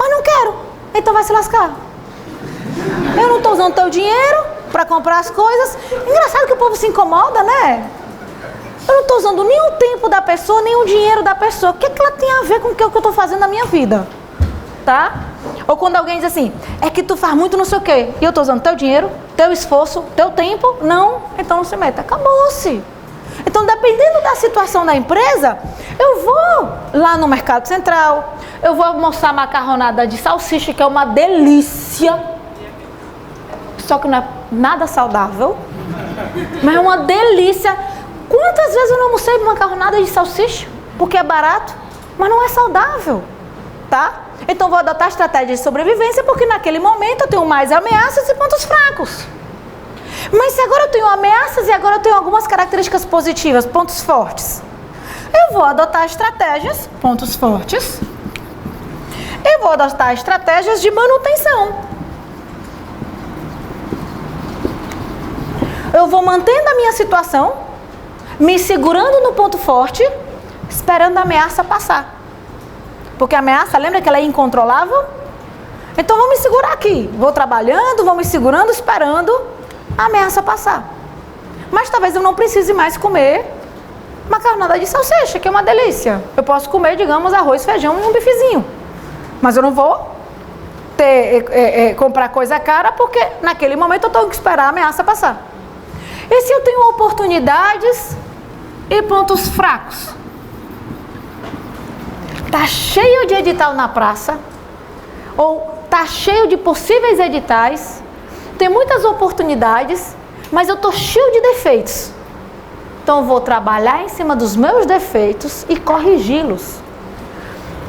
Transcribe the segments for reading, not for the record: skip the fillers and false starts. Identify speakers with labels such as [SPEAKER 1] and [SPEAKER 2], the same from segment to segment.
[SPEAKER 1] Mas não quero. Então vai se lascar. Eu não estou usando teu dinheiro para comprar as coisas. Engraçado que o povo se incomoda, né? Eu não estou usando nem o tempo da pessoa, nem o dinheiro da pessoa. O que ela tem a ver com o que eu estou fazendo na minha vida? Tá? Ou quando alguém diz assim, é que tu faz muito não sei o quê. E eu estou usando teu dinheiro, teu esforço, teu tempo. Não, então não se meta. Acabou-se. Então, dependendo da situação da empresa, eu vou lá no Mercado Central, eu vou almoçar macarronada de salsicha, que é uma delícia. Só que não é nada saudável, mas é uma delícia. Quantas vezes eu não almocei macarronada de salsicha? Porque é barato, mas não é saudável, tá? Então vou adotar estratégias de sobrevivência, porque naquele momento eu tenho mais ameaças e pontos fracos. Mas se agora eu tenho ameaças e agora eu tenho algumas características positivas, pontos fortes, eu vou adotar estratégias, pontos fortes, eu vou adotar estratégias de manutenção. Eu vou mantendo a minha situação, me segurando no ponto forte, esperando a ameaça passar. Porque a ameaça, lembra que ela é incontrolável? Então vou me segurar aqui, vou trabalhando, vou me segurando, esperando a ameaça passar. Mas talvez eu não precise mais comer macarronada de salsicha, que é uma delícia. Eu posso comer, digamos, arroz, feijão e um bifezinho. Mas eu não vou comprar coisa cara, porque naquele momento eu tenho que esperar a ameaça passar. E se eu tenho oportunidades e pontos fracos? Tá cheio de edital na praça, ou tá cheio de possíveis editais, tem muitas oportunidades, mas eu tô cheio de defeitos. Então eu vou trabalhar em cima dos meus defeitos e corrigi-los,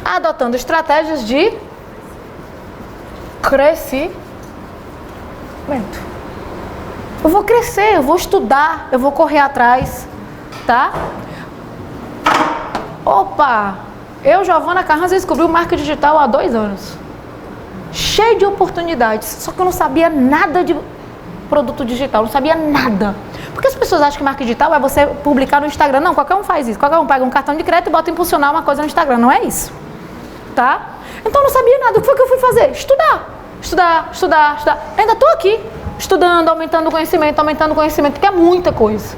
[SPEAKER 1] adotando estratégias de crescimento. Eu vou crescer, eu vou estudar, eu vou correr atrás, tá? Opa! Eu, Giovana Carranza, descobri o marketing digital há 2 anos. Cheio de oportunidades, só que eu não sabia nada de produto digital, não sabia nada. Porque as pessoas acham que marketing digital é você publicar no Instagram. Não, qualquer um faz isso. Qualquer um pega um cartão de crédito e bota impulsionar uma coisa no Instagram. Não é isso, tá? Então eu não sabia nada. O que foi que eu fui fazer? Estudar. Ainda estou aqui, estudando, aumentando o conhecimento, porque é muita coisa,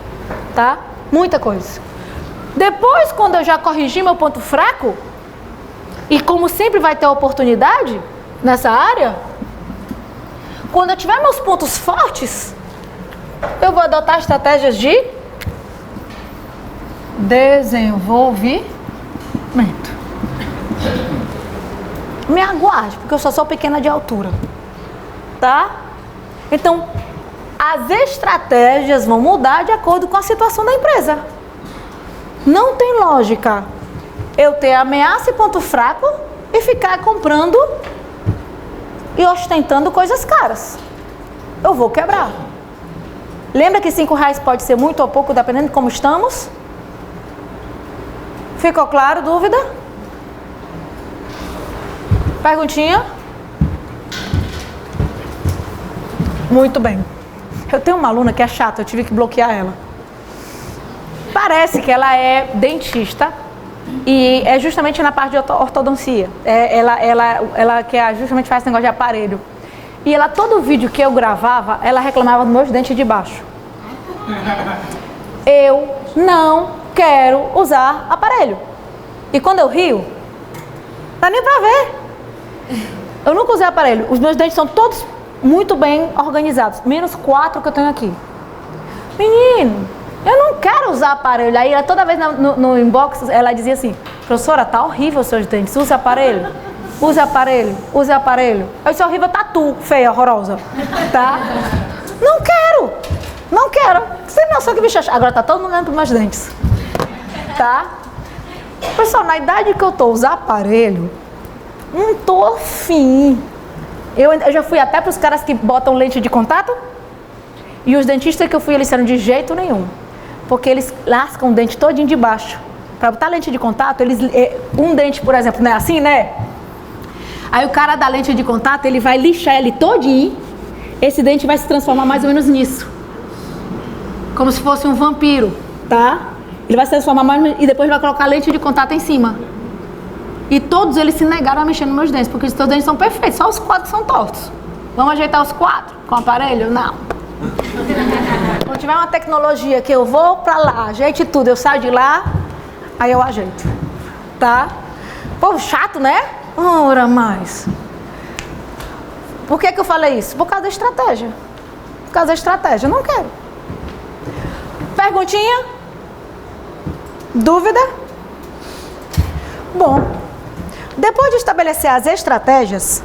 [SPEAKER 1] tá? Muita coisa. Depois, quando eu já corrigi meu ponto fraco, e como sempre vai ter oportunidade nessa área, quando eu tiver meus pontos fortes, eu vou adotar estratégias de desenvolvimento. Me aguarde, porque eu só sou pequena de altura, tá? Então, as estratégias vão mudar de acordo com a situação da empresa. Não tem lógica eu ter ameaça e ponto fraco e ficar comprando e ostentando coisas caras. Eu vou quebrar. Lembra que R$5 pode ser muito ou pouco, dependendo de como estamos? Ficou claro? Dúvida? Perguntinha? Muito bem. Eu tenho uma aluna que é chata, eu tive que bloquear ela. Parece que ela é dentista e é justamente na parte de ortodontia. Ela que justamente faz esse negócio de aparelho. E ela, todo vídeo que eu gravava, ela reclamava dos meus dentes de baixo. Eu não quero usar aparelho. E quando eu rio, não dá nem pra ver. Eu nunca usei aparelho. Os meus dentes são todos muito bem organizados. Menos 4 que eu tenho aqui. Menino, eu não quero usar aparelho. Aí ela, toda vez no inbox, ela dizia assim: professora, tá horrível os seus dentes. Use aparelho. Use aparelho. Use aparelho. Eu disse: horrível tá tu, feia, horrorosa. Tá? Não quero. Não quero. Sem noção que bicho. Agora tá todo mundo olhando pros meus dentes. Tá? Pessoal, na idade que eu tô, usar aparelho, não tô afim. Eu já fui até pros caras que botam lente de contato. E os dentistas que eu fui, eles disseram de jeito nenhum. Porque eles lascam o dente todinho de baixo. Pra botar lente de contato, eles... Um dente, por exemplo, não é assim, né? Aí o cara da lente de contato, ele vai lixar ele todinho. Esse dente vai se transformar mais ou menos nisso. Como se fosse um vampiro, tá? Ele vai se transformar mais... E depois vai colocar lente de contato em cima. E todos eles se negaram a mexer nos meus dentes, porque os teus dentes são perfeitos, só os 4 são tortos. Vamos ajeitar os 4 com o aparelho? Não. Quando tiver uma tecnologia que eu vou pra lá, ajeite tudo, eu saio de lá, aí eu ajeito. Tá? Povo chato, né? Ora mais. Por que eu falei isso? Por causa da estratégia. Por causa da estratégia. Não quero. Perguntinha? Dúvida? Bom, depois de estabelecer as estratégias,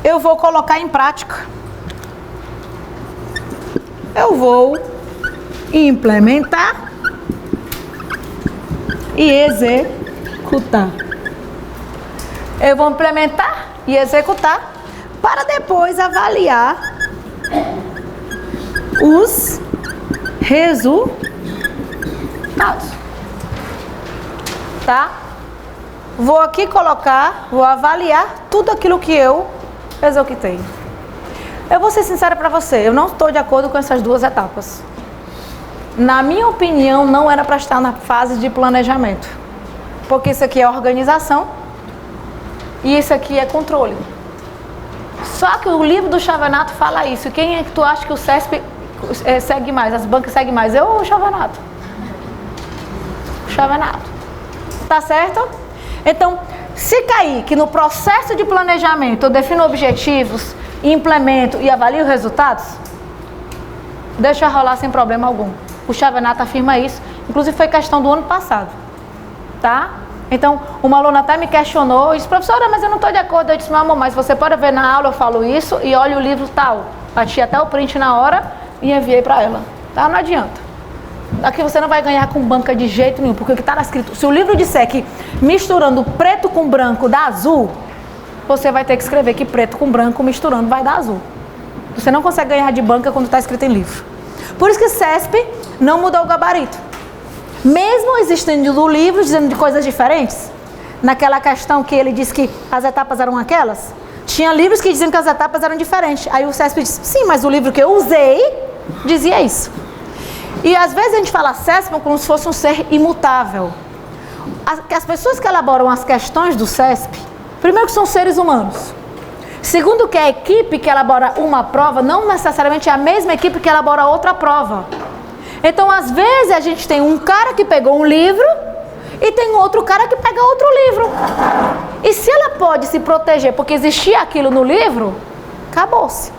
[SPEAKER 1] eu vou colocar em prática. Eu vou implementar e executar. Eu vou implementar e executar para depois avaliar os resultados. Tá? Vou aqui colocar, vou avaliar tudo aquilo que eu executei. Eu vou ser sincera para você, eu não estou de acordo com essas 2 etapas. Na minha opinião, não era para estar na fase de planejamento. Porque isso aqui é organização e isso aqui é controle. Só que o livro do Chavanato fala isso. Quem é que tu acha que o CESP segue mais, as bancas seguem mais? Eu ou o Chavanato? O Chavanato. Tá certo? Então, se cair que no processo de planejamento eu defino objetivos, implemento e avalio resultados, deixa rolar sem problema algum. O Chavanato afirma isso. Inclusive foi questão do ano passado. Tá? Então, uma aluna até me questionou e disse, professora, mas eu não estou de acordo. Eu disse, meu amor, mas você pode ver na aula, eu falo isso e olha o livro tal. Bati até o print na hora e enviei para ela. Tá? Não adianta. Aqui você não vai ganhar com banca de jeito nenhum, porque o que está escrito, se o livro disser que misturando preto com branco dá azul, você vai ter que escrever que preto com branco misturando vai dar azul. Você não consegue ganhar de banca quando está escrito em livro. Por isso que CESP não mudou o gabarito. Mesmo existindo o livro dizendo de coisas diferentes, naquela questão que ele disse que as etapas eram aquelas, tinha livros que diziam que as etapas eram diferentes. Aí o CESP disse, sim, mas o livro que eu usei dizia isso. E às vezes a gente fala CESP como se fosse um ser imutável. As pessoas que elaboram as questões do CESP, primeiro que são seres humanos. Segundo que a equipe que elabora uma prova não necessariamente é a mesma equipe que elabora outra prova. Então, às vezes, a gente tem um cara que pegou um livro e tem outro cara que pega outro livro. E se ela pode se proteger porque existia aquilo no livro, acabou-se.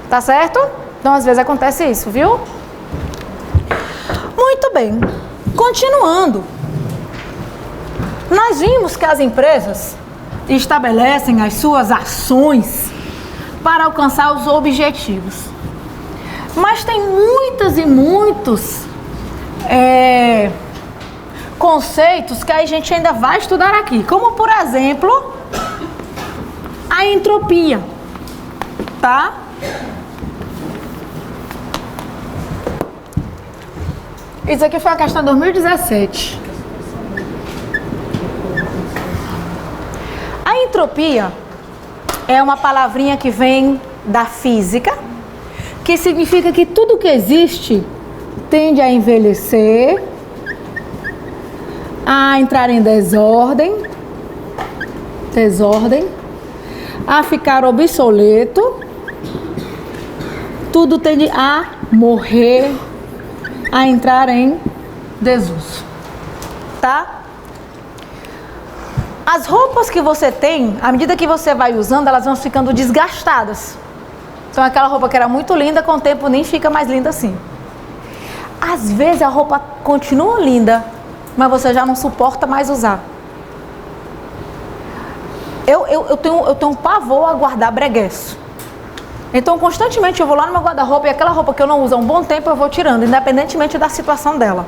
[SPEAKER 1] Tá certo? Então, às vezes acontece isso, viu? Muito bem. Continuando. Nós vimos que as empresas estabelecem as suas ações para alcançar os objetivos. Mas tem muitos e muitos conceitos que a gente ainda vai estudar aqui. Como, por exemplo, a entropia. Tá? Isso aqui foi a questão de 2017. A entropia é uma palavrinha que vem da física, que significa que tudo que existe tende a envelhecer, a entrar em desordem, a ficar obsoleto, tudo tende a morrer, a entrar em desuso, tá? As roupas que você tem, à medida que você vai usando, elas vão ficando desgastadas. Então aquela roupa que era muito linda, com o tempo nem fica mais linda assim. Às vezes a roupa continua linda, mas você já não suporta mais usar. Eu tenho um pavor a guardar breguesso. Então constantemente eu vou lá no meu guarda-roupa e aquela roupa que eu não uso há um bom tempo eu vou tirando, independentemente da situação dela.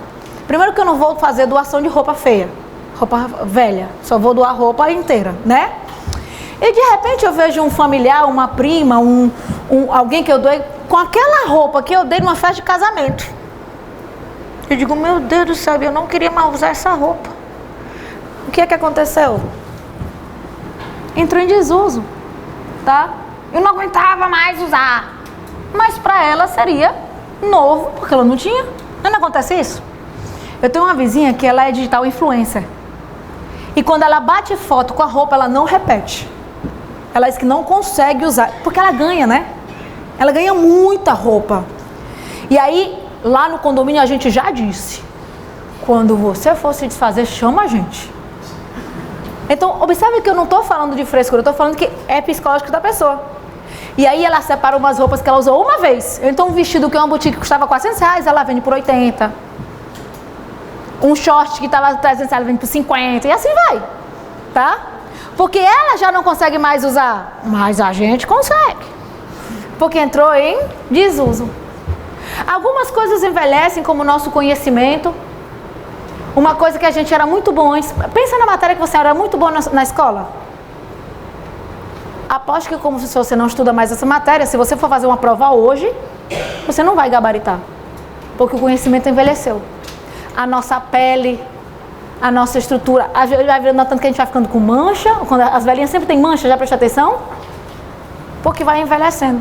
[SPEAKER 1] Primeiro que eu não vou fazer doação de roupa feia, roupa velha, só vou doar roupa inteira, né? E de repente eu vejo um familiar, uma prima, alguém que eu doei com aquela roupa que eu dei numa festa de casamento. Eu digo, meu Deus do céu, eu não queria mais usar essa roupa. O que é que aconteceu? Entrou em desuso, tá? Eu não aguentava mais usar. Mas para ela seria novo, porque ela não tinha. Não acontece isso? Eu tenho uma vizinha que ela é digital influencer. E quando ela bate foto com a roupa, ela não repete. Ela diz que não consegue usar, porque ela ganha, né? Ela ganha muita roupa. E aí, lá no condomínio, a gente já disse: quando você for se desfazer, chama a gente. Então, observe que eu não estou falando de frescura, eu estou falando que é psicológico da pessoa. E aí ela separa umas roupas que ela usou uma vez. Então, um vestido que uma boutique custava R$400, ela vende por 80. Um short que estava 300, ela vende por 50. E assim vai, tá? Porque ela já não consegue mais usar, mas a gente consegue. Porque entrou em desuso. Algumas coisas envelhecem, como o nosso conhecimento. Uma coisa que a gente era muito bom antes. Pensa na matéria que você era muito bom na escola. Aposto que como se você não estuda mais essa matéria, se você for fazer uma prova hoje, você não vai gabaritar. Porque o conhecimento envelheceu. A nossa pele, a nossa estrutura. A gente vai notando que a gente vai ficando com mancha. Quando as velhinhas sempre tem mancha, já presta atenção? Porque vai envelhecendo.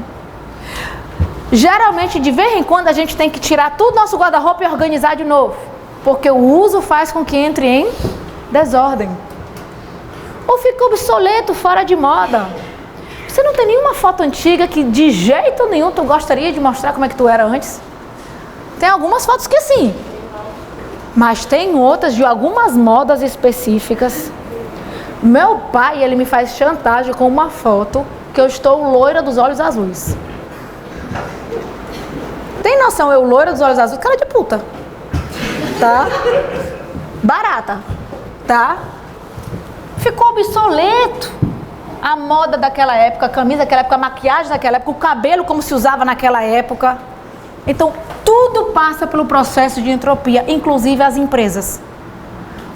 [SPEAKER 1] Geralmente, de vez em quando, a gente tem que tirar tudo do nosso guarda-roupa e organizar de novo. Porque o uso faz com que entre em desordem. Ou fica obsoleto, fora de moda. Você não tem nenhuma foto antiga que de jeito nenhum tu gostaria de mostrar como é que tu era antes? Tem algumas fotos que sim. Mas tem outras de algumas modas específicas. Meu pai, ele me faz chantagem com uma foto que eu estou loira dos olhos azuis. Tem noção, eu loira dos olhos azuis? Cara de puta. Tá? Barata. Tá? Ficou obsoleto a moda daquela época, a camisa daquela época, a maquiagem daquela época, o cabelo como se usava naquela época. Então, tudo passa pelo processo de entropia, inclusive as empresas.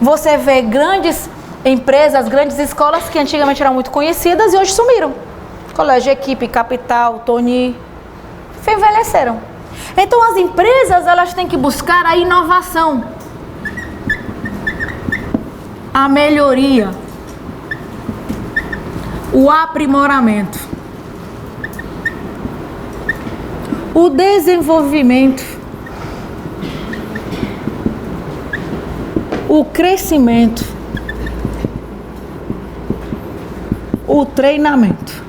[SPEAKER 1] Você vê grandes empresas, grandes escolas que antigamente eram muito conhecidas e hoje sumiram. Colégio Equipe, Capital, Tony, envelheceram. Então, as empresas, elas têm que buscar a inovação, a melhoria, o aprimoramento, o desenvolvimento, o crescimento, o treinamento.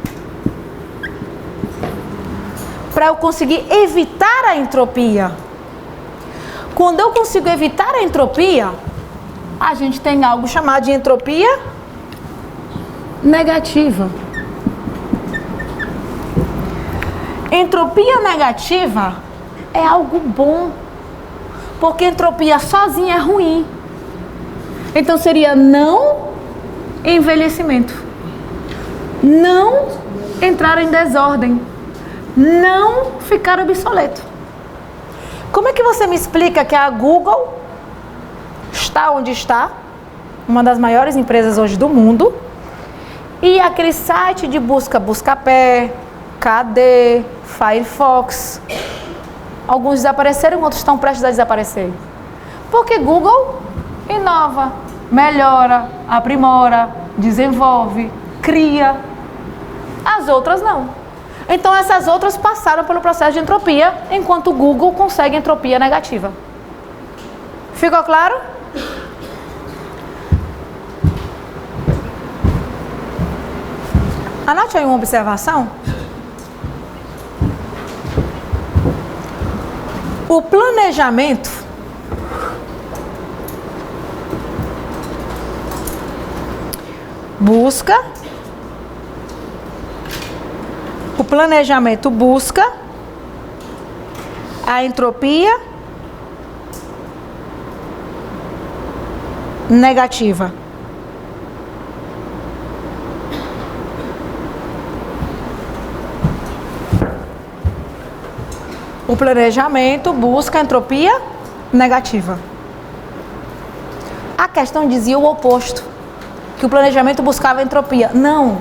[SPEAKER 1] Para eu conseguir evitar a entropia. Quando eu consigo evitar a entropia, a gente tem algo chamado de entropia negativa. Entropia negativa é algo bom, porque entropia sozinha é ruim. Então seria não envelhecimento, não entrar em desordem, não ficar obsoleto. Como é que você me explica que a Google está onde está, uma das maiores empresas hoje do mundo, e aquele site de busca, Buscapé, KD, Firefox, alguns desapareceram, outros estão prestes a desaparecer? Porque Google inova, melhora, aprimora, desenvolve, cria. As outras não. Então essas outras passaram pelo processo de entropia, enquanto o Google consegue entropia negativa. Ficou claro? Anote aí uma observação. O planejamento busca, o planejamento busca a entropia negativa. O planejamento busca a entropia negativa. A questão dizia o oposto, que o planejamento buscava a entropia. Não,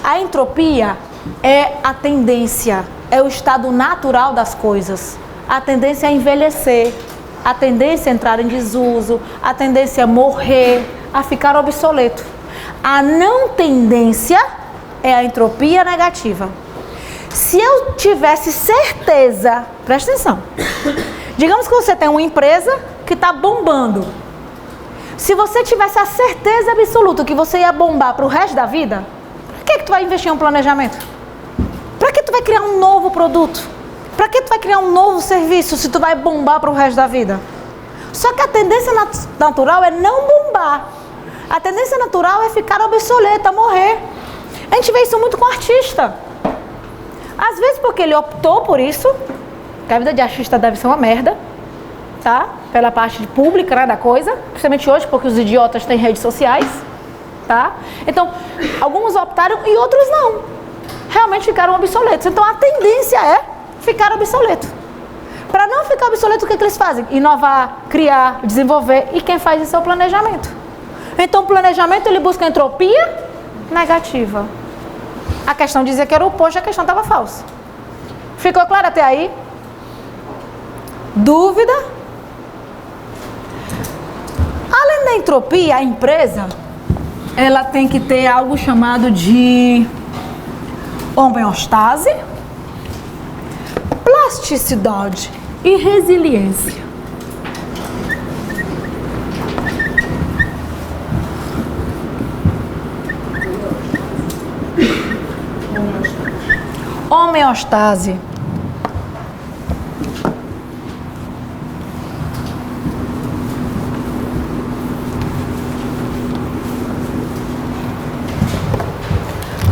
[SPEAKER 1] a entropia é a tendência, é o estado natural das coisas. A tendência a envelhecer, a tendência a entrar em desuso, a tendência a morrer, a ficar obsoleto. A não tendência é a entropia negativa. Se eu tivesse certeza, presta atenção, digamos que você tem uma empresa que está bombando. Se você tivesse a certeza absoluta que você ia bombar para o resto da vida, para que tu vai investir em um planejamento? Para que tu vai criar um novo produto? Para que tu vai criar um novo serviço se tu vai bombar para o resto da vida? Só que a tendência natural é não bombar. A tendência natural é ficar obsoleta, morrer. A gente vê isso muito com artista. Às vezes porque ele optou por isso, que a vida de artista deve ser uma merda, tá? Pela parte pública, né, da coisa, principalmente hoje porque os idiotas têm redes sociais, tá? Então, alguns optaram e outros não. Realmente ficaram obsoletos. Então a tendência é ficar obsoleto. Para não ficar obsoleto, o que eles fazem? Inovar, criar, desenvolver. E quem faz isso é o planejamento. Então o planejamento ele busca entropia negativa. A questão dizia que era o oposto, a questão estava falsa. Ficou claro até aí? Dúvida? Além da entropia, a empresa ela tem que ter algo chamado de homeostase, plasticidade e resiliência. Homeostase.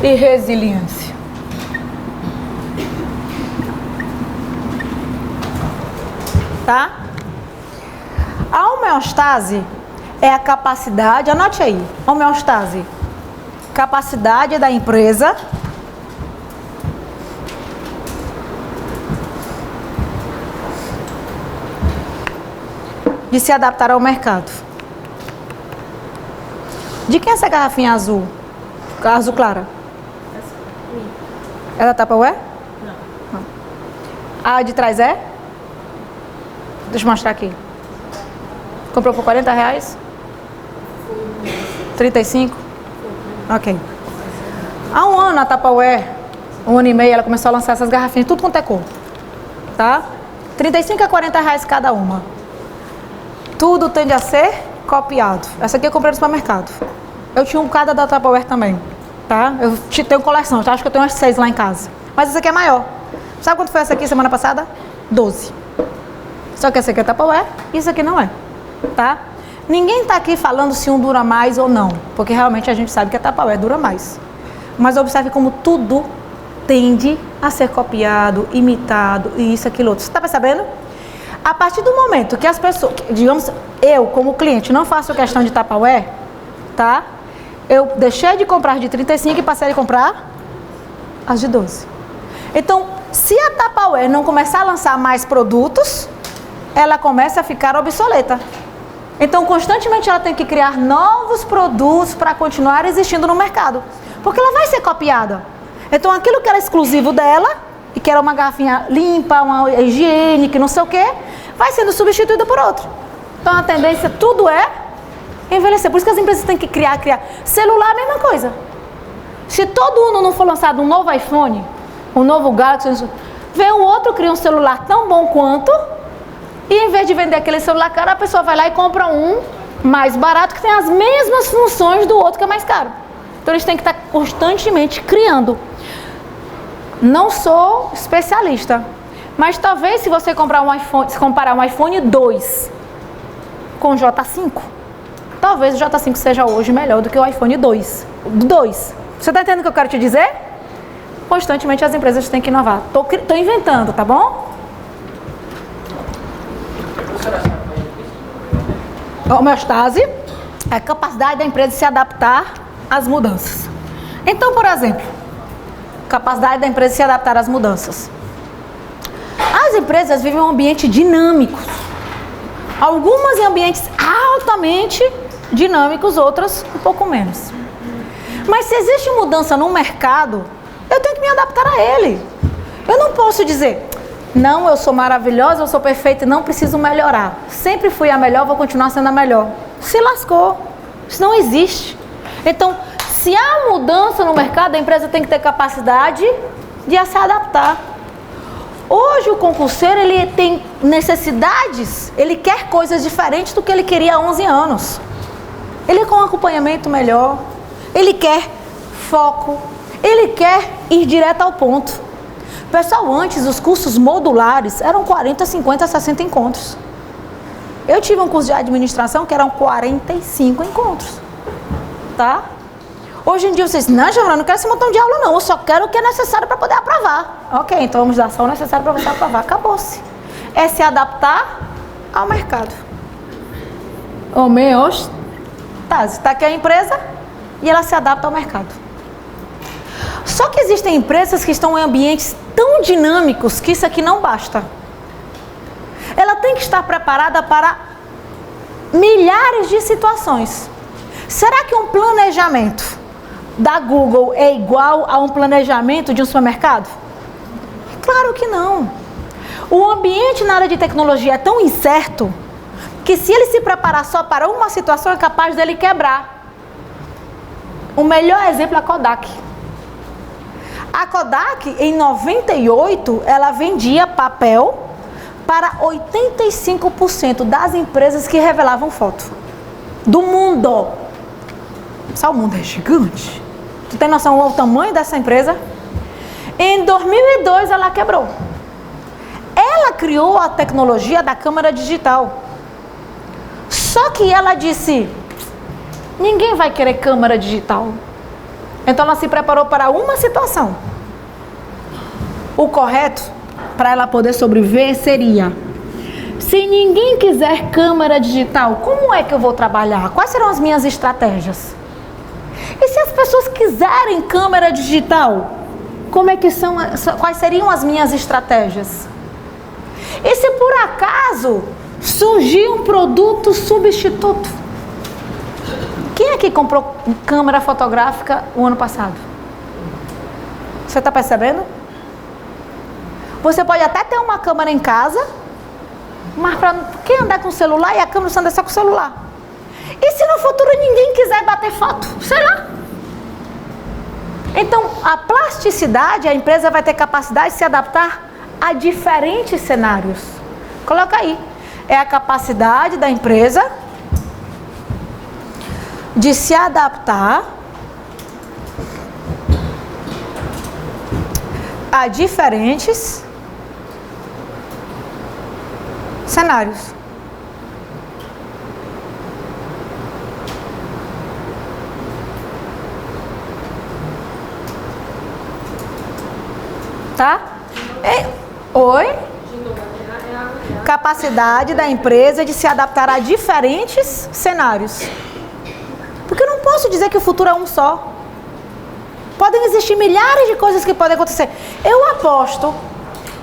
[SPEAKER 1] E resiliência. Tá? A homeostase é a capacidade, anote aí, homeostase, capacidade da empresa de se adaptar ao mercado. De quem é essa garrafinha azul? Azul clara? É da Tupperware? Não. A de trás é? Deixa eu mostrar aqui. Comprou por R$40? 35? Ok. Há um ano a Tupperware, um ano e meio, ela começou a lançar essas garrafinhas, tudo quanto é cor. Tá? 35 a R$40 cada uma. Tudo tende a ser copiado. Essa aqui eu comprei no supermercado. Eu tinha um bocado da Tupperware também. Tá? Eu tenho coleção, acho que eu tenho umas 6 lá em casa. Mas essa aqui é maior. Sabe quanto foi essa aqui semana passada? 12. Só que essa aqui é Tupperware e isso aqui não é. Tá? Ninguém está aqui falando se um dura mais ou não. Porque realmente a gente sabe que a Tupperware dura mais. Mas observe como tudo tende a ser copiado, imitado e isso, aquilo, outro. Você está percebendo? A partir do momento que as pessoas, digamos, eu como cliente não faço questão de Tupperware, tá? Eu deixei de comprar de 35 e passei a comprar as de 12. Então, se a Tupperware não começar a lançar mais produtos, ela começa a ficar obsoleta. Então, constantemente ela tem que criar novos produtos para continuar existindo no mercado. Porque ela vai ser copiada. Então, aquilo que era exclusivo dela, e que era uma garrafinha limpa, uma higiene, que não sei o quê, vai sendo substituída por outro. Então, a tendência, tudo é envelhecer. Por isso que as empresas têm que criar. Celular, a mesma coisa. Se todo ano não for lançado um novo iPhone, um novo Galaxy, vem um outro, cria um celular tão bom quanto, e em vez de vender aquele celular caro, a pessoa vai lá e compra um mais barato, que tem as mesmas funções do outro que é mais caro. Então, eles têm que estar constantemente criando. Não sou especialista, mas talvez se você comprar um iPhone, se comparar um iPhone 2 com o J5, talvez o J5 seja hoje melhor do que o iPhone 2. Você está entendendo o que eu quero te dizer? Constantemente as empresas têm que inovar. Tô inventando, tá bom? A homeostase é a capacidade da empresa de se adaptar às mudanças. Então, por exemplo, capacidade da empresa de se adaptar às mudanças. As empresas vivem um ambiente dinâmico. Algumas em ambientes altamente dinâmicos, outras um pouco menos. Mas se existe mudança no mercado, eu tenho que me adaptar a ele. Eu não posso dizer, não, eu sou maravilhosa, eu sou perfeita e não preciso melhorar. Sempre fui a melhor, vou continuar sendo a melhor. Se lascou. Isso não existe. Então, se há mudança no mercado, a empresa tem que ter capacidade de se adaptar. Hoje o concurseiro, ele tem necessidades, ele quer coisas diferentes do que ele queria há 11 anos. ele quer um acompanhamento melhor, ele quer foco, ele quer ir direto ao ponto. Pessoal, antes os cursos modulares eram 40, 50, 60 encontros. Eu tive um curso de administração que eram 45 encontros, tá? Hoje em dia vocês, não, Giovana, eu não quero esse montão de aula não, eu só quero o que é necessário para poder aprovar. Ok, então vamos dar só o necessário para você aprovar, acabou-se. É se adaptar ao mercado. O meu, tá, está aqui a empresa e ela se adapta ao mercado. Só que existem empresas que estão em ambientes tão dinâmicos que isso aqui não basta. Ela tem que estar preparada para milhares de situações. Será que um planejamento da Google é igual a um planejamento de um supermercado? Claro que não. O ambiente na área de tecnologia é tão incerto que se ele se preparar só para uma situação é capaz dele quebrar. O melhor exemplo é a Kodak. A Kodak, em 98, ela vendia papel para 85% das empresas que revelavam foto do mundo. Sabe, o mundo é gigante. Tu tem noção do tamanho dessa empresa? Em 2002 ela quebrou. Ela criou a tecnologia da câmera digital. Só que ela disse, ninguém vai querer câmera digital. Então ela se preparou para uma situação. O correto para ela poder sobreviver seria, se ninguém quiser câmera digital, como é que eu vou trabalhar? Quais serão as minhas estratégias? E se as pessoas quiserem câmera digital, quais seriam as minhas estratégias? E se por acaso surgir um produto substituto? Quem aqui comprou câmera fotográfica o ano passado? Você está percebendo? Você pode até ter uma câmera em casa, mas para quem andar com o celular e a câmera você anda só com o celular? E se no futuro ninguém quiser bater foto? Sei lá. Então, a plasticidade, a empresa vai ter capacidade de se adaptar a diferentes cenários. Coloca aí. É a capacidade da empresa de se adaptar a diferentes cenários. Tá? Oi? Capacidade da empresa de se adaptar a diferentes cenários. Porque eu não posso dizer que o futuro é um só. Podem existir milhares de coisas que podem acontecer. Eu aposto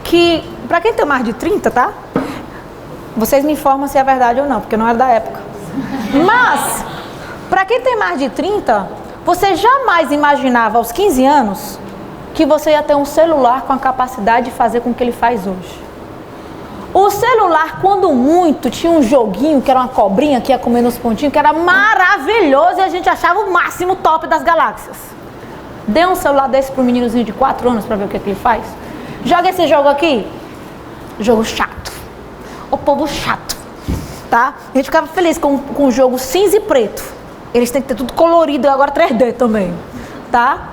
[SPEAKER 1] que, para quem tem mais de 30, tá? Vocês me informam se é verdade ou não, porque não era da época. Mas, para quem tem mais de 30, você jamais imaginava aos 15 anos que você ia ter um celular com a capacidade de fazer com o que ele faz hoje. O celular, quando muito, tinha um joguinho que era uma cobrinha que ia comendo os pontinhos, que era maravilhoso e a gente achava o máximo top das galáxias. Dê um celular desse para um meninozinho de 4 anos para ver o que ele faz. Joga esse jogo aqui. Jogo chato. O povo chato. Tá? A gente ficava feliz com o jogo cinza e preto. Eles têm que ter tudo colorido e agora 3D também. Tá?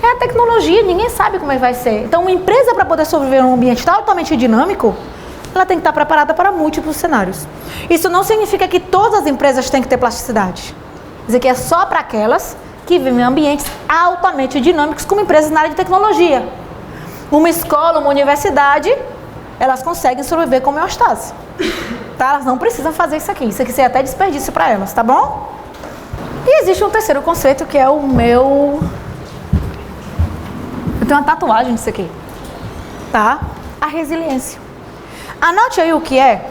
[SPEAKER 1] É a tecnologia, ninguém sabe como é que vai ser. Então, uma empresa, para poder sobreviver em um ambiente altamente dinâmico, ela tem que estar preparada para múltiplos cenários. Isso não significa que todas as empresas têm que ter plasticidade. Quer dizer que é só para aquelas que vivem em ambientes altamente dinâmicos, como empresas na área de tecnologia. Uma escola, uma universidade, elas conseguem sobreviver com homeostase. Tá? Elas não precisam fazer isso aqui. Isso aqui seria até desperdício para elas, tá bom? E existe um terceiro conceito que é o meu... Eu tenho uma tatuagem disso aqui, tá? A resiliência. Anote aí o que é.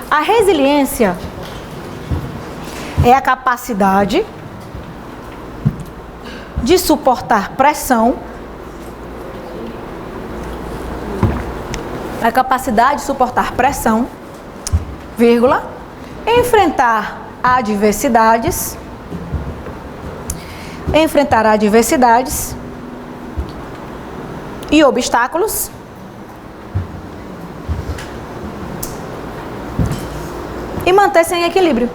[SPEAKER 1] A resiliência é a capacidade de suportar pressão, a capacidade de suportar pressão, vírgula, enfrentar adversidades e obstáculos e manter-se em equilíbrio.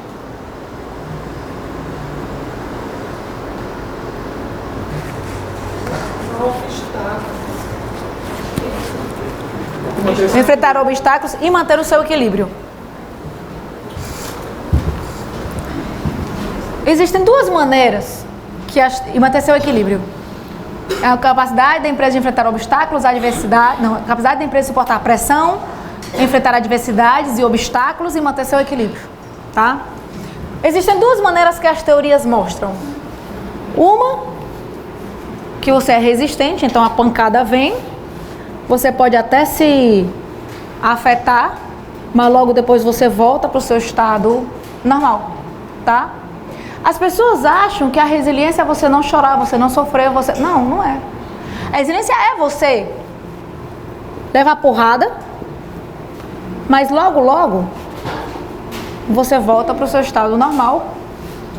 [SPEAKER 1] Enfrentar obstáculos e manter o seu equilíbrio. Existem duas maneiras de manter seu equilíbrio. É a capacidade da empresa de enfrentar obstáculos, adversidade, não, a capacidade da empresa de suportar a pressão, enfrentar adversidades e obstáculos e manter seu equilíbrio, tá? Existem duas maneiras que as teorias mostram. Uma, que você é resistente, então a pancada vem, você pode até se afetar, mas logo depois você volta para o seu estado normal, tá? As pessoas acham que a resiliência é você não chorar, você não sofrer, você... Não, não é. A resiliência é você levar porrada, mas logo você volta para o seu estado normal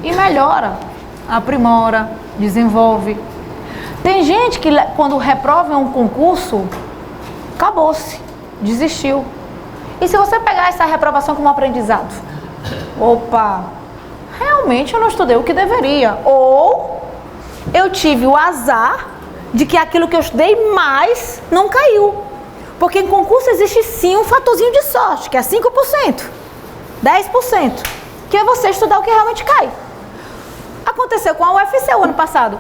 [SPEAKER 1] e melhora, aprimora, desenvolve. Tem gente que quando reprova um concurso, acabou-se, desistiu. E se você pegar essa reprovação como aprendizado? Opa, realmente eu não estudei o que deveria. Ou eu tive o azar de que aquilo que eu estudei mais não caiu. Porque em concurso existe sim um fatorzinho de sorte, que é 5%, 10%, que é você estudar o que realmente cai. Aconteceu com a UFC o ano passado.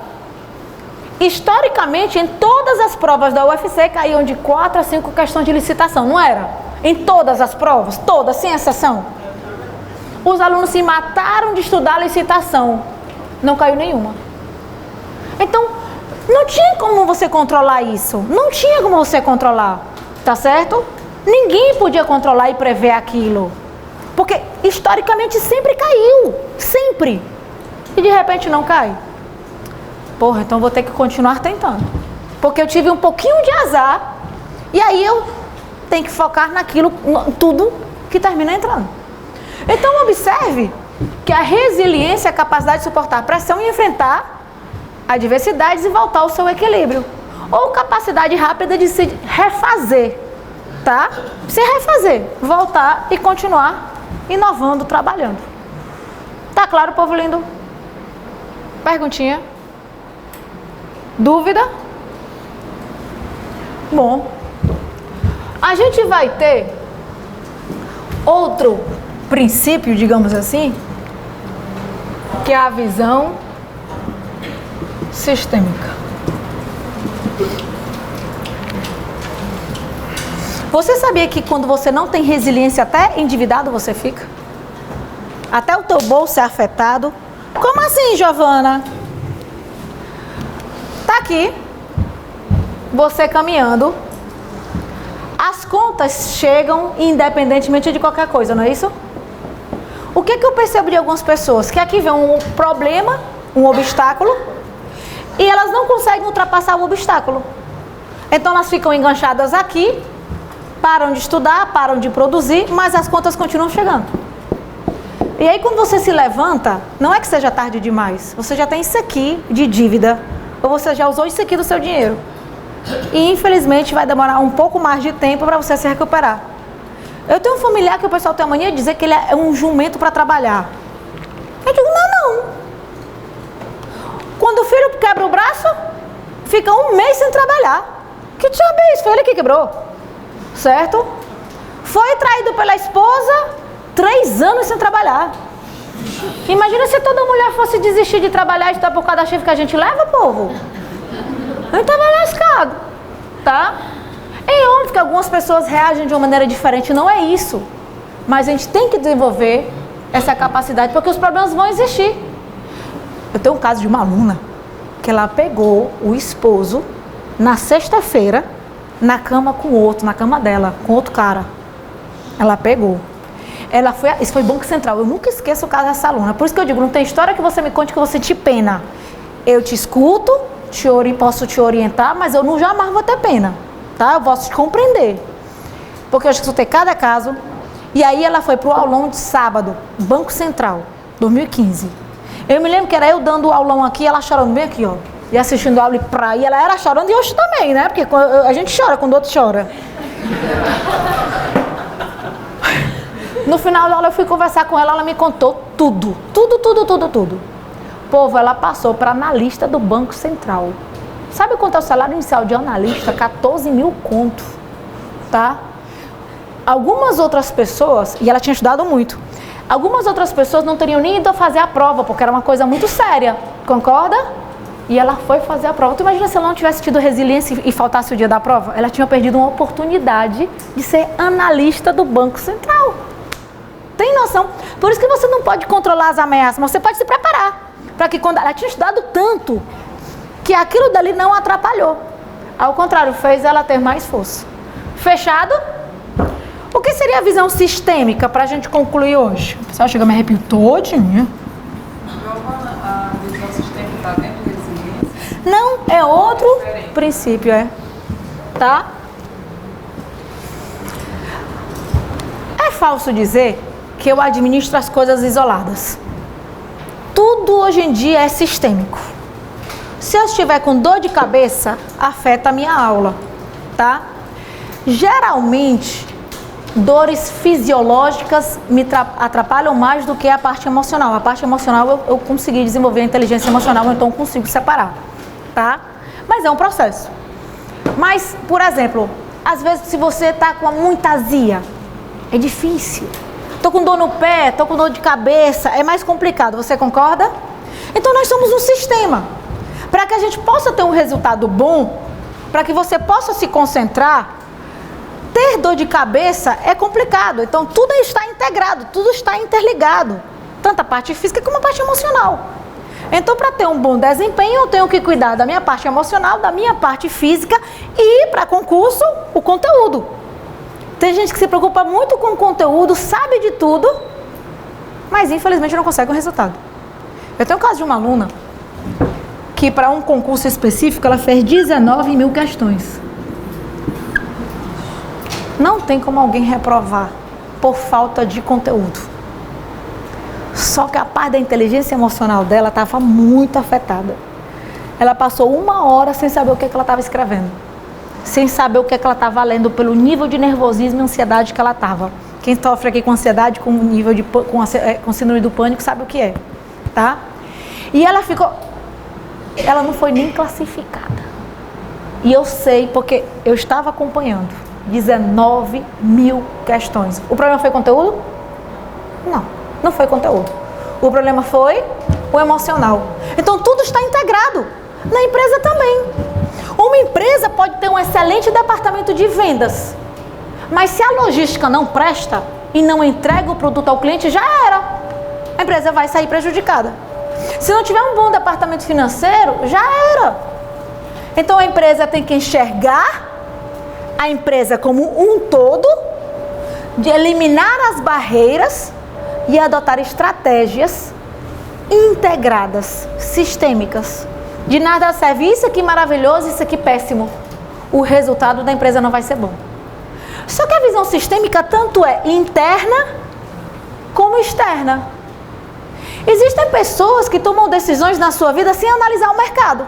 [SPEAKER 1] Historicamente, em todas as provas da UFC caíam de 4 a 5 questões de licitação, não era? Em todas as provas, todas, sem exceção. Os alunos se mataram de estudar a licitação, não caiu nenhuma. Então, não tinha como você controlar isso, não tinha como você controlar, tá certo? Ninguém podia controlar e prever aquilo, porque historicamente sempre caiu, sempre. E de repente não cai. Porra, então vou ter que continuar tentando. Porque eu tive um pouquinho de azar. E aí eu tenho que focar naquilo, tudo que termina entrando. Então observe que a resiliência é a capacidade de suportar a pressão e enfrentar adversidades e voltar ao seu equilíbrio. Ou capacidade rápida de se refazer, tá? Se refazer, voltar e continuar inovando, trabalhando. Tá claro, povo lindo? Perguntinha? Dúvida? Bom, a gente vai ter outro princípio, digamos assim, que é a visão sistêmica. Você sabia que quando você não tem resiliência, até endividado você fica? Até o teu bolso é afetado. Como assim, Giovana? Tá aqui, você caminhando, as contas chegam independentemente de qualquer coisa, não é isso? O que eu percebo de algumas pessoas? Que aqui vem um problema, um obstáculo, e elas não conseguem ultrapassar o obstáculo. Então elas ficam enganchadas aqui, param de estudar, param de produzir, mas as contas continuam chegando. E aí quando você se levanta, não é que seja tarde demais, você já tem isso aqui de dívida, ou você já usou isso aqui do seu dinheiro. E infelizmente vai demorar um pouco mais de tempo para você se recuperar. Eu tenho um familiar que o pessoal tem a mania de dizer que ele é um jumento para trabalhar. Eu digo, não. Quando o filho quebra o braço, fica um mês sem trabalhar. Que diabo é isso? Foi ele que quebrou. Certo? Foi traído pela esposa, 3 anos sem trabalhar. Imagina se toda mulher fosse desistir de trabalhar e estudar por causa da chifre que a gente leva, povo. A gente tava lascado, tá? É óbvio que algumas pessoas reagem de uma maneira diferente, não é isso. Mas a gente tem que desenvolver essa capacidade, porque os problemas vão existir. Eu tenho um caso de uma aluna, que ela pegou o esposo na sexta-feira, na cama com outro, na cama dela, com outro cara. Ela pegou. Isso foi Banco Central, eu nunca esqueço o caso dessa aluna. Por isso que eu digo, não tem história que você me conte que você te pena. Eu te escuto, posso te orientar, mas eu jamais vou ter pena, tá? Eu posso te compreender. Porque eu escutei cada caso. E aí ela foi pro aulão de sábado, Banco Central, 2015. Eu me lembro que era eu dando o aulão aqui, ela chorando bem aqui, ó. E assistindo a aula e ela era chorando e hoje também, né? Porque a gente chora quando o outro chora. No final da aula eu fui conversar com ela me contou tudo. Povo, ela passou para analista do Banco Central. Sabe quanto é o salário inicial de analista? 14 mil conto, tá? Algumas outras pessoas, e ela tinha estudado muito, algumas outras pessoas não teriam nem ido a fazer a prova, porque era uma coisa muito séria, concorda? E ela foi fazer a prova. Tu imagina se ela não tivesse tido resiliência e faltasse o dia da prova? Ela tinha perdido uma oportunidade de ser analista do Banco Central. Tem noção? Por isso que você não pode controlar as ameaças, mas você pode se preparar. Para que quando ela tinha estudado tanto, que aquilo dali não atrapalhou. Ao contrário, fez ela ter mais força. Fechado? O que seria a visão sistêmica para a gente concluir hoje? O pessoal chega a me arrepio todinha.
[SPEAKER 2] A visão sistêmica está dentro da resiliência?
[SPEAKER 1] Não, é outro princípio, tá? É falso dizer que eu administro as coisas isoladas. Tudo hoje em dia é sistêmico. Se eu estiver com dor de cabeça, afeta a minha aula, tá? Geralmente, dores fisiológicas me atrapalham mais do que a parte emocional. A parte emocional eu consegui desenvolver a inteligência emocional, então eu consigo separar, tá? Mas é um processo. Mas, por exemplo, às vezes se você está com muita azia, é difícil. Tô com dor no pé, tô com dor de cabeça, é mais complicado, você concorda? Então nós somos um sistema. Para que a gente possa ter um resultado bom, para que você possa se concentrar, ter dor de cabeça é complicado. Então tudo está integrado, tudo está interligado. Tanto a parte física como a parte emocional. Então para ter um bom desempenho eu tenho que cuidar da minha parte emocional, da minha parte física e para concurso o conteúdo. Tem gente que se preocupa muito com o conteúdo, sabe de tudo, mas infelizmente não consegue o resultado. Eu tenho o caso de uma aluna que para um concurso específico ela fez 19 mil questões. Não tem como alguém reprovar por falta de conteúdo. Só que a parte da inteligência emocional dela estava muito afetada. Ela passou 1 hora sem saber o que ela estava escrevendo. Sem saber o que ela estava lendo, pelo nível de nervosismo e ansiedade que ela estava. Quem sofre aqui com ansiedade, com nível de com síndrome do pânico, sabe o que é, tá? E ela não foi nem classificada. E eu sei, porque eu estava acompanhando 19 mil questões. O problema foi conteúdo? Não foi conteúdo. O problema foi o emocional. Então tudo está integrado. Na empresa também. Uma empresa pode ter um excelente departamento de vendas, mas se a logística não presta e não entrega o produto ao cliente, já era. A empresa vai sair prejudicada. Se não tiver um bom departamento financeiro, já era. Então a empresa tem que enxergar a empresa como um todo, de eliminar as barreiras e adotar estratégias integradas, sistêmicas. De nada serve isso aqui maravilhoso, isso aqui péssimo. O resultado da empresa não vai ser bom. Só que a visão sistêmica tanto é interna como externa. Existem pessoas que tomam decisões na sua vida sem analisar o mercado.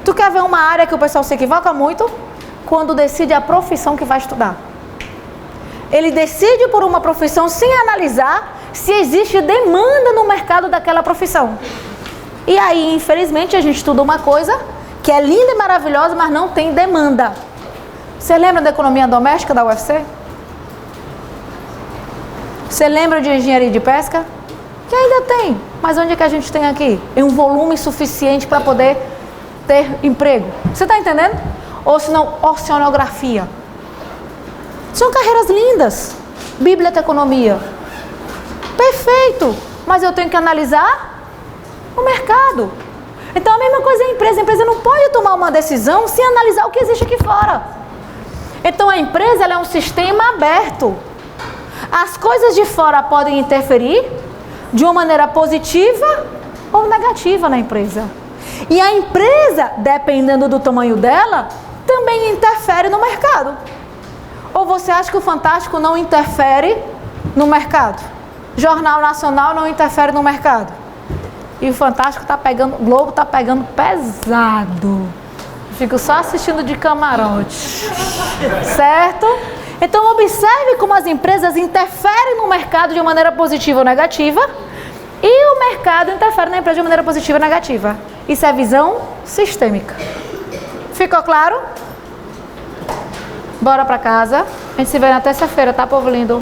[SPEAKER 1] Tu quer ver uma área que o pessoal se equivoca muito? Quando decide a profissão que vai estudar. Ele decide por uma profissão sem analisar se existe demanda no mercado daquela profissão. E aí, infelizmente, a gente estuda uma coisa que é linda e maravilhosa, mas não tem demanda. Você lembra da economia doméstica da UFC? Você lembra de engenharia de pesca? Que ainda tem, mas onde é que a gente tem aqui? Em um volume suficiente para poder ter emprego. Você está entendendo? Ou se não, oceanografia. São carreiras lindas. Biblioteconomia. Perfeito, mas eu tenho que analisar o mercado. Então a mesma coisa é a empresa. A empresa não pode tomar uma decisão sem analisar o que existe aqui fora. Então a empresa ela é um sistema aberto. As coisas de fora podem interferir de uma maneira positiva ou negativa na empresa. E a empresa, dependendo do tamanho dela, também interfere no mercado. Ou você acha que o Fantástico não interfere no mercado? Jornal Nacional não interfere no mercado? E o Fantástico está pegando, o Globo está pegando pesado. Fico só assistindo de camarote. Certo? Então observe como as empresas interferem no mercado de uma maneira positiva ou negativa. E o mercado interfere na empresa de maneira positiva ou negativa. Isso é visão sistêmica. Ficou claro? Bora pra casa. A gente se vê na terça-feira, tá, povo lindo?